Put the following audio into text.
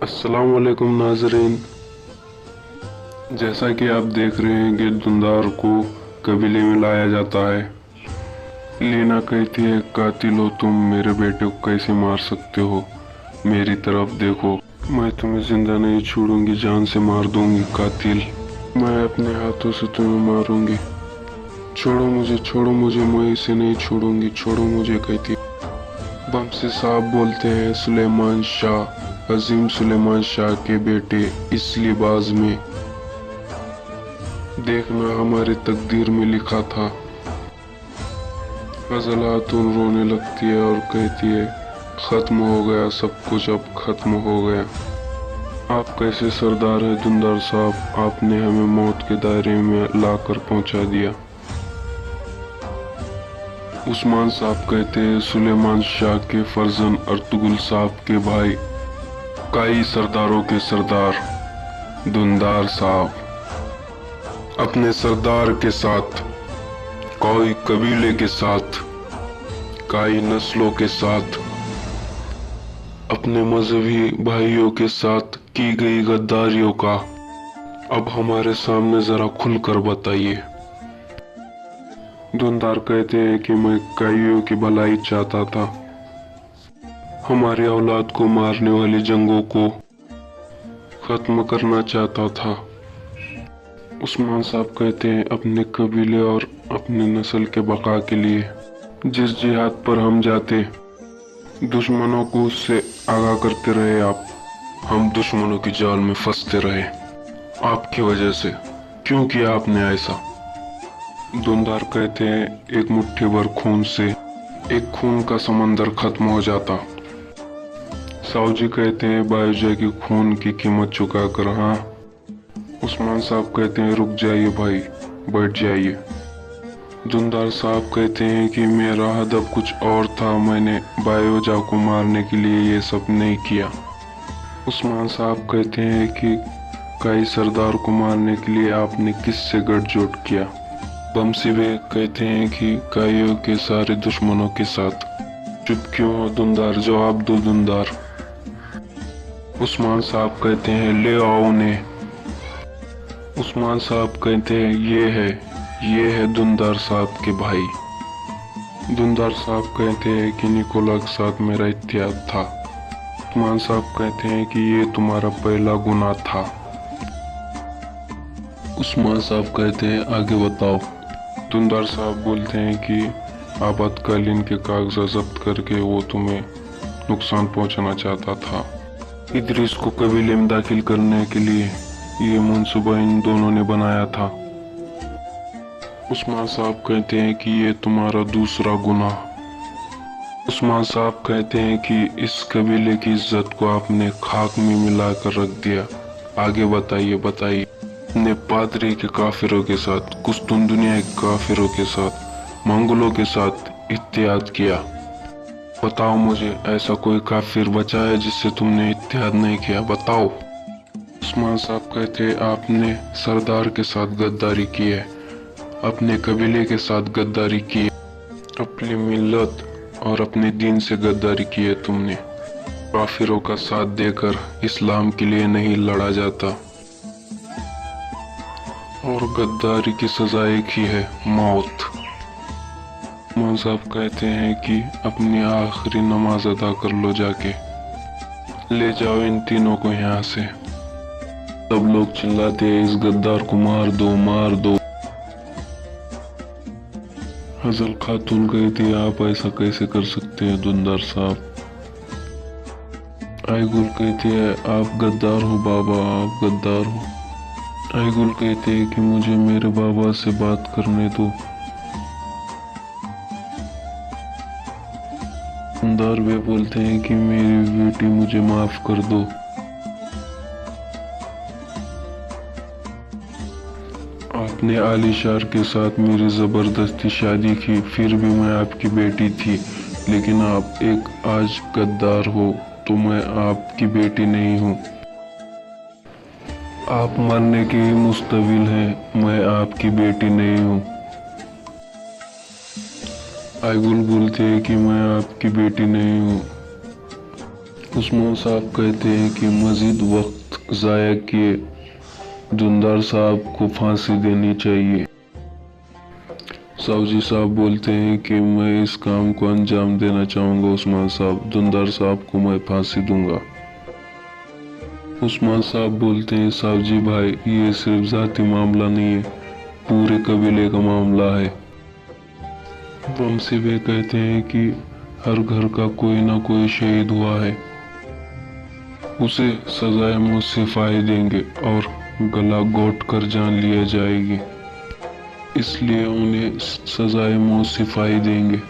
अस्सलाम वालेकुम नाजरीन। जैसा कि आप देख रहे हैं कि धुंधार को कबीले में लाया जाता है। लीना कहती है, कातिल हो तुम, मेरे बेटे को कैसे मार सकते हो? मेरी तरफ देखो, मैं तुम्हें जिंदा नहीं छोड़ूंगी, जान से मार दूंगी। कातिल, मैं अपने हाथों से तुम्हें मारूंगी। छोड़ो मुझे, मैं इसे नहीं छोड़ूंगी, छोड़ो मुझे, कहती है। बमसी साहब बोलते हैं, सुलेमान शाह, अजीम सुलेमान शाह के बेटे इस लिबास में देखना हमारी तकदीर में लिखा था। गजल खातून रोने लगती है और कहती है, खत्म हो गया सब कुछ, अब खत्म हो गया। आप कैसे सरदार हैं धुंधार साहब, आपने हमें मौत के दायरे में लाकर पहुंचा दिया। उस्मान साहब कहते हैं, सुलेमान शाह के फर्जन अर्तुगरुल साहब के भाई, कई सरदारों के सरदार धुंधार साहब, अपने सरदार के साथ, कई कबीले के साथ, कई नस्लों के साथ, अपने मजहबी भाइयों के साथ की गई गद्दारियों का अब हमारे सामने जरा खुलकर बताइए। धुंधार कहते हैं कि मैं कईयों की भलाई चाहता था, हमारी औलाद को मारने वाली जंगों को खत्म करना चाहता था। उस्मान साहब कहते हैं, अपने कबीले और अपने नस्ल के बका के लिए जिस जिहाद पर हम जाते, दुश्मनों को उससे आगाह करते रहे आप। हम दुश्मनों की जाल में फंसते रहे, आपकी वजह से। क्यों किया आपने ऐसा? धुंधार कहते हैं, एक मुट्ठी भर खून से एक खून का समंदर खत्म हो जाता। साहू कहते हैं, बायूजा की खून की कीमत चुका कर। हाँ। उस्मान साहब कहते हैं, रुक जाइए भाई, बैठ जाइए। धुंधार साहब कहते हैं कि मेरा हदफ कुछ और था, मैंने बायूजा को मारने के लिए ये सब नहीं किया। उस्मान साहब कहते हैं कि कई सरदार को मारने के लिए आपने किससे गठजोड़ किया? बमसी बेग कहते हैं कि काइयों के सारे दुश्मनों के साथ। चुप क्यों हो धुंधार, जवाब दो धुंधार। उस्मान साहब कहते हैं, ले आओ उन्हें। उस्मान साहब कहते हैं, ये है धुंधार साहब के भाई। धुंधार साहब कहते हैं कि निकोला के साथ मेरा इत्तेहाद था। उस्मान साहब कहते हैं कि ये तुम्हारा पहला गुनाह था। उस्मान साहब कहते हैं, आगे बताओ। धुंधार साहब बोलते हैं कि आपातकालीन के कागजात जब्त करके वो तुम्हें नुकसान पहुंचाना चाहता था। इदरीस को कबीले में दाखिल करने के लिए ये मंसूबा इन दोनों ने बनाया था। उस्मान साहब कहते हैं कि ये तुम्हारा दूसरा गुनाह। उस्मान साहब कहते हैं कि इस कबीले की इज्जत को आपने खाक में मिलाकर रख दिया। आगे बताइए। ने पादरी के काफिरों के साथ, कुस्तुन दुनिया के काफिरों के साथ, मंगोलों के साथ इत्तेहाद किया। बताओ मुझे, ऐसा कोई काफिर बचा है जिससे तुमने इत्तेहाद नहीं किया? बताओ। उस्मान साहब कहते हैं, आपने सरदार के साथ गद्दारी की है, अपने कबीले के साथ गद्दारी की है, अपनी मिल्लत और अपने दीन से गद्दारी की है तुमने। काफिरों का साथ देकर इस्लाम के लिए नहीं लड़ा जाता, और गद्दारी की सजा एक ही है, मौत। उस्मान साहब कहते हैं कि अपनी आखिरी नमाज अदा कर लो जाके, ले जाओ इन तीनों को यहाँ से। सब लोग चिल्लाते हैं, इस गद्दार को मार दो। हजल खातून कहती है, आप ऐसा कैसे कर सकते हैं धुंधार साहब? आईगुल कहती है, आप गद्दार हो बाबा, आप गद्दार हो। आईगुल कहते हैं कि मुझे मेरे बाबा से बात करने दो। धुंधार वे बोलते हैं कि मेरी बेटी मुझे माफ कर दो। आपने आलिशार के साथ मेरी जबरदस्ती शादी की, फिर भी मैं आपकी बेटी थी, लेकिन आप एक आज गद्दार हो तो मैं आपकी बेटी नहीं हूँ। आप मरने के ही मुस्तविल हैं, मैं आपकी बेटी नहीं हूँ। आईगुल बोलते हैं कि मैं आपकी बेटी नहीं हूँ। उस्मान साहब कहते हैं कि मज़ीद वक्त ज़ाया किए धुंधार साहब को फांसी देनी चाहिए। साहू साहब बोलते हैं कि मैं इस काम को अंजाम देना चाहूँगा उस्मान साहब, धुंधार साहब को मैं फांसी दूंगा। उस्मान साहब बोलते हैं साहू भाई, ये सिर्फ ज़ाती मामला नहीं है, पूरे कबीले का मामला है। वंशी वे कहते हैं कि हर घर का कोई ना कोई शहीद हुआ है, उसे सजाए मौत से फायदे देंगे और गला घोट कर जान लिया जाएगी, इसलिए उन्हें सजाए मौत से फायदे देंगे।